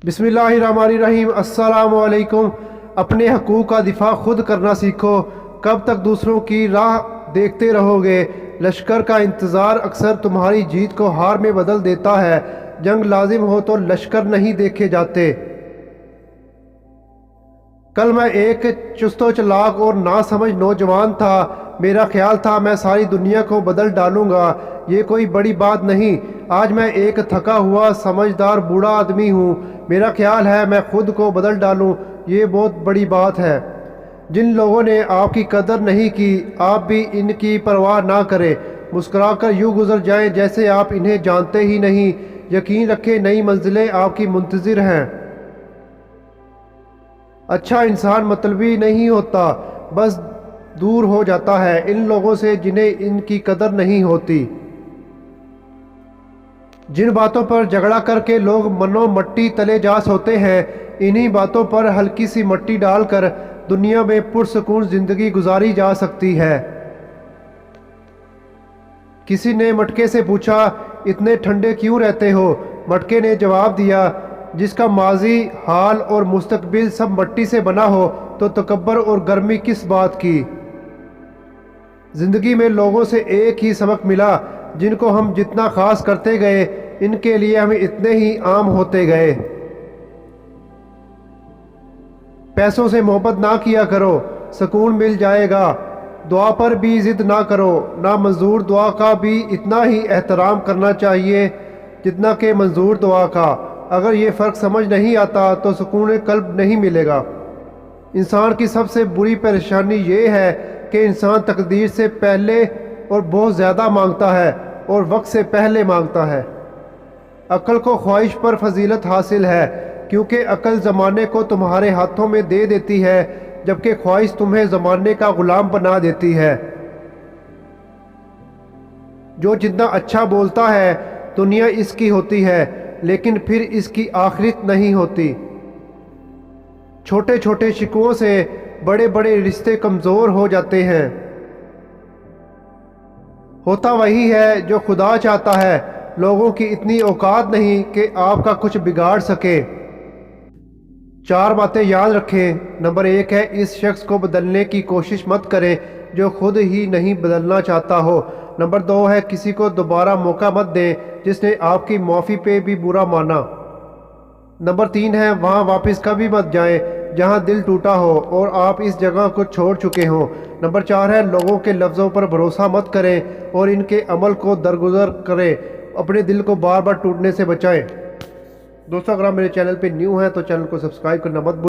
बिस्मिल्लाहिर्रहमानिर्रहीम। अस्सलामु अलैकुम। अपने हकूक़ का दिफा खुद करना सीखो। कब तक दूसरों की राह देखते रहोगे? लश्कर का इंतज़ार अक्सर तुम्हारी जीत को हार में बदल देता है। जंग लाजिम हो तो लश्कर नहीं देखे जाते। कल मैं एक चुस्तो चलाक और नासमझ नौजवान था। मेरा ख्याल था मैं सारी दुनिया को बदल डालूंगा। ये कोई बड़ी बात नहीं। आज मैं एक थका हुआ समझदार बूढ़ा आदमी हूँ। मेरा ख्याल है मैं खुद को बदल डालूं, ये बहुत बड़ी बात है। जिन लोगों ने आपकी कदर नहीं की, आप भी इनकी परवाह ना करें। मुस्कुराकर यूँ गुजर जाएं जैसे आप इन्हें जानते ही नहीं। यकीन रखें, नई मंजिलें आपकी मुंतज़िर हैं। अच्छा इंसान मतलबी नहीं होता, बस दूर हो जाता है इन लोगों से जिन्हें इनकी कदर नहीं होती। जिन बातों पर झगड़ा करके लोग मनो मट्टी तले जा सोते हैं, इन्हीं बातों पर हल्की सी मट्टी डालकर दुनिया में पुरसकून जिंदगी गुजारी जा सकती है। किसी ने मटके से पूछा, इतने ठंडे क्यों रहते हो? मटके ने जवाब दिया, जिसका माजी, हाल और मुस्तकबिल सब मट्टी से बना हो तो तकब्बर और गर्मी किस बात की। जिंदगी में लोगों से एक ही सबक मिला, जिनको हम जितना खास करते गए इनके लिए हम इतने ही आम होते गए। पैसों से मोहब्बत ना किया करो, सुकून मिल जाएगा। दुआ पर भी जिद ना करो, ना मंजूर दुआ का भी इतना ही एहतराम करना चाहिए जितना कि मंजूर दुआ का। अगर ये फ़र्क समझ नहीं आता तो सुकून कल्ब नहीं मिलेगा। इंसान की सबसे बुरी परेशानी ये है कि इंसान तकदीर से पहले और बहुत ज़्यादा मांगता है और वक्त से पहले मांगता है। अक्ल को ख्वाहिश पर फजीलत हासिल है, क्योंकि अक्ल ज़माने को तुम्हारे हाथों में दे देती है, जबकि ख्वाहिश तुम्हें ज़माने का ग़ुलाम बना देती है। जो जितना अच्छा बोलता है दुनिया इसकी होती है, लेकिन फिर इसकी आखिरत नहीं होती। छोटे छोटे शिकवों से बड़े बड़े रिश्ते कमज़ोर हो जाते हैं। होता वही है जो खुदा चाहता है। लोगों की इतनी औकात नहीं कि आपका कुछ बिगाड़ सके। 4 बातें याद रखें। नंबर 1 है, इस शख्स को बदलने की कोशिश मत करें जो खुद ही नहीं बदलना चाहता हो। नंबर 2 है, किसी को दोबारा मौका मत दें जिसने आपकी माफ़ी पे भी बुरा माना। नंबर 3 है, वहाँ वापस कभी मत जाएं जहाँ दिल टूटा हो और आप इस जगह को छोड़ चुके हों। नंबर 4 है, लोगों के लफ्ज़ों पर भरोसा मत करें और इनके अमल को दरगुजर करें। अपने दिल को बार बार टूटने से बचाएं। दोस्तों, अगर आप मेरे चैनल पे न्यू हैं तो चैनल को सब्सक्राइब करना मत भूलें।